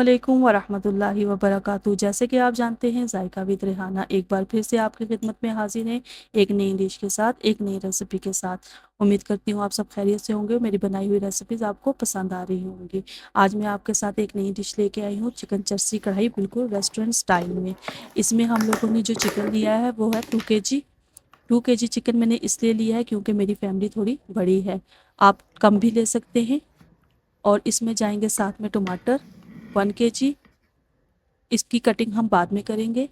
वालेकुम वरहमतुल्लाहि वबरकातुहू। जैसे कि आप जानते हैं, जायका विद रेहाना एक बार फिर से आपकी खिदमत में हाजिर है, एक नई डिश के साथ, एक नई रेसिपी के साथ। उम्मीद करती हूँ आप सब खैरियत से होंगे, मेरी बनाई हुई रेसिपीज़ आपको पसंद आ रही होंगी। आज मैं आपके साथ एक नई डिश लेके आई हूँ, चिकन चर्सी कढ़ाई, बिल्कुल रेस्टोरेंट स्टाइल में। इसमें हम लोगों ने जो चिकन लिया है वो है 2 kg। 2 kg चिकन मैंने इसलिए लिया है क्योंकि मेरी फैमिली थोड़ी बड़ी है, आप कम भी ले सकते हैं। और इसमें जाएंगे साथ में टमाटर 1 kg, इसकी कटिंग हम बाद में करेंगे।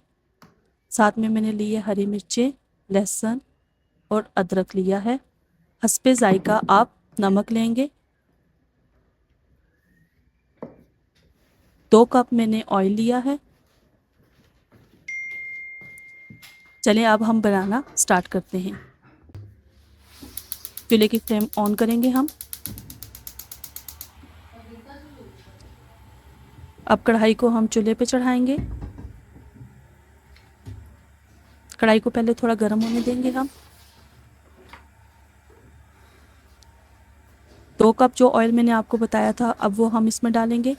साथ में मैंने लिए हरी मिर्चें, लहसुन और अदरक लिया है। हस्बे जायका आप नमक लेंगे। 2 कप मैंने ऑयल लिया है। चलें अब हम बनाना स्टार्ट करते हैं। चूल्हे की फ्लेम ऑन करेंगे हम। अब कढ़ाई को हम चूल्हे पे चढ़ाएंगे। कढ़ाई को पहले थोड़ा गर्म होने देंगे हम। 2 कप जो ऑयल मैंने आपको बताया था, अब वो हम इसमें डालेंगे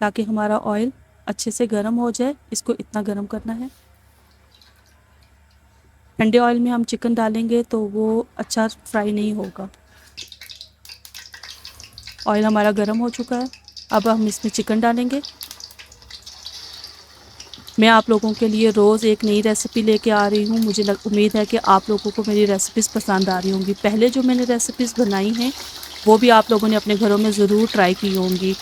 ताकि हमारा ऑयल अच्छे से गर्म हो जाए। इसको इतना गर्म करना है। ठंडे ऑयल में हम चिकन डालेंगे तो वो अच्छा फ्राई नहीं होगा। ऑयल हमारा गर्म हो चुका है, अब हम इसमें चिकन डालेंगे। मैं आप लोगों के लिए रोज़ एक नई रेसिपी लेके आ रही हूँ। मुझे उम्मीद है कि आप लोगों को मेरी रेसिपीज़ पसंद आ रही होंगी। पहले जो मैंने रेसिपीज़ बनाई हैं वो भी आप लोगों ने अपने घरों में ज़रूर ट्राई की होंगी।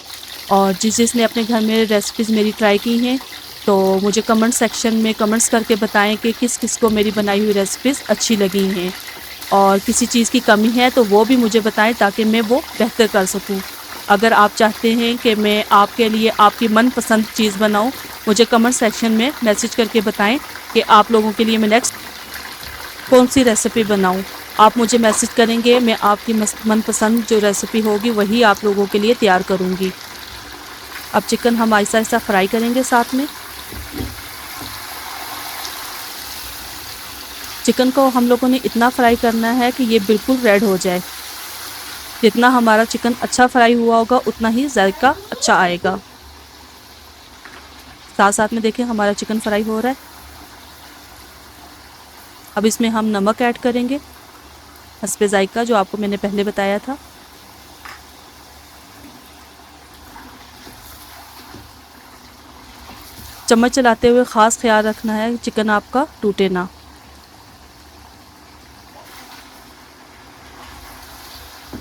और जिसने अपने घर में रेसिपीज़ मेरी ट्राई की हैं तो मुझे कमेंट सेक्शन में कमेंट्स करके बताएं कि किस किस को मेरी बनाई हुई रेसिपीज़ अच्छी लगी हैं, और किसी चीज़ की कमी है तो वो भी मुझे बताएं ताकि मैं वो बेहतर कर सकूं। अगर आप चाहते हैं कि मैं आपके लिए आपकी मनपसंद चीज़ बनाऊं, मुझे कमेंट सेक्शन में मैसेज करके बताएं कि आप लोगों के लिए मैं नेक्स्ट कौन सी रेसिपी बनाऊं। आप मुझे मैसेज करेंगे, मैं आपकी मनपसंद जो रेसिपी होगी वही आप लोगों के लिए तैयार करूँगी। अब चिकन हम आहिस्ता आहिस्ता फ्राई करेंगे। साथ में चिकन को हम लोगों ने इतना फ्राई करना है कि ये बिल्कुल रेड हो जाए। जितना हमारा चिकन अच्छा फ्राई हुआ होगा उतना ही जायका अच्छा आएगा। साथ साथ में देखें हमारा चिकन फ्राई हो रहा है। अब इसमें हम नमक ऐड करेंगे हस्बे जायका, जो आपको मैंने पहले बताया था। चम्मच चलाते हुए ख़ास ख्याल रखना है चिकन आपका टूटे ना।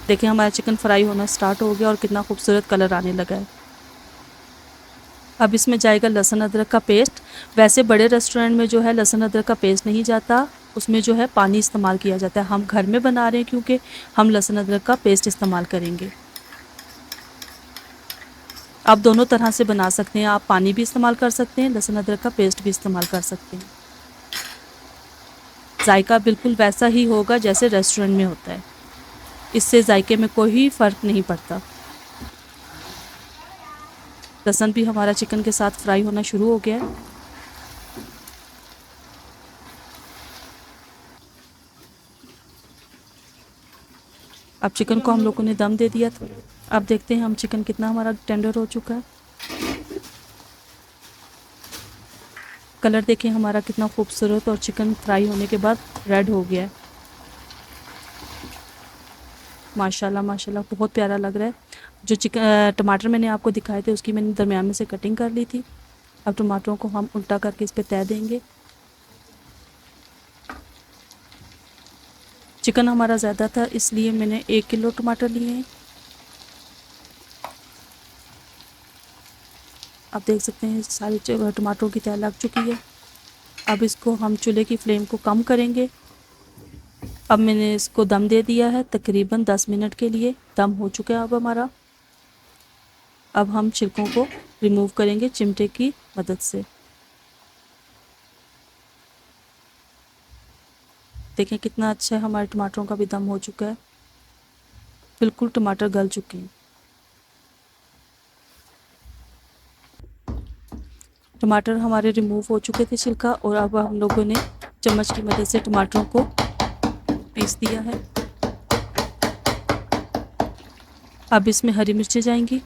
देखिए हमारा चिकन फ्राई होना स्टार्ट हो गया और कितना खूबसूरत कलर आने लगा है। अब इसमें जाएगा लहसुन अदरक का पेस्ट। वैसे बड़े रेस्टोरेंट में जो है लहसुन अदरक का पेस्ट नहीं जाता, उसमें जो है पानी इस्तेमाल किया जाता है। हम घर में बना रहे हैं क्योंकि हम लहसुन अदरक का पेस्ट इस्तेमाल करेंगे। आप दोनों तरह से बना सकते हैं, आप पानी भी इस्तेमाल कर सकते हैं, लहसुन अदरक का पेस्ट भी इस्तेमाल कर सकते हैं। जायका बिल्कुल वैसा ही होगा जैसे रेस्टोरेंट में होता है, इससे जायके में कोई फ़र्क नहीं पड़ता। लहसुन भी हमारा चिकन के साथ फ्राई होना शुरू हो गया है। अब चिकन को हम लोगों ने दम दे दिया था। अब देखते हैं हम चिकन कितना हमारा टेंडर हो चुका है। कलर देखें हमारा कितना खूबसूरत, और चिकन फ्राई होने के बाद रेड हो गया है। माशाल्लाह माशाल्लाह बहुत प्यारा लग रहा है। जो चिकन टमाटर मैंने आपको दिखाए थे उसकी मैंने दरमियान में से कटिंग कर ली थी। अब टमाटरों को हम उल्टा करके इस पर तय देंगे। चिकन हमारा ज़्यादा था इसलिए मैंने 1 किलो टमाटर लिए हैं। आप देख सकते हैं सारे टमाटरों की तय लग चुकी है। अब इसको हम चूल्हे की फ्लेम को कम करेंगे। अब मैंने इसको दम दे दिया है, तकरीबन 10 मिनट के लिए दम हो चुका है अब हमारा। अब हम छिलकों को रिमूव करेंगे चिमटे की मदद से। देखें कितना अच्छा है, हमारे टमाटरों का भी दम हो चुका है, बिल्कुल टमाटर गल चुके हैं। टमाटर हमारे रिमूव हो चुके थे छिलका, और अब हम लोगों ने चम्मच की मदद से टमाटरों को पीस दिया है। अब इसमें हरी मिर्चें जाएंगी।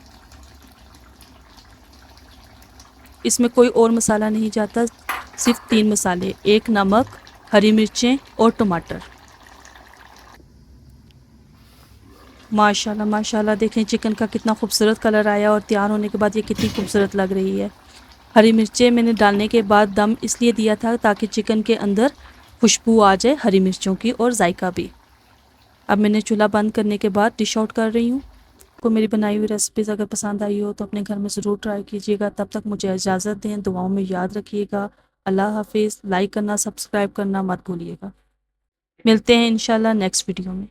इसमें कोई और मसाला नहीं जाता, सिर्फ 3 मसाले, एक नमक, हरी मिर्चें और टमाटर। माशाल्लाह माशाल्लाह, देखें चिकन का कितना खूबसूरत कलर आया और तैयार होने के बाद ये कितनी खूबसूरत लग रही है। हरी मिर्चें मैंने डालने के बाद दम इसलिए दिया था ताकि चिकन के अंदर खुशबू आ जाए हरी मिर्चों की और जायका भी। अब मैंने चूल्हा बंद करने के बाद डिश आउट कर रही हूँ। आपको मेरी बनाई हुई रेसिपीज़ अगर पसंद आई हो तो अपने घर में ज़रूर ट्राई कीजिएगा। तब तक मुझे इजाज़त दें, दुआओं में याद रखिएगा। अल्लाह हाफिज़। लाइक करना, सब्सक्राइब करना मत भूलिएगा। मिलते हैं इंशाल्लाह नेक्स्ट वीडियो में।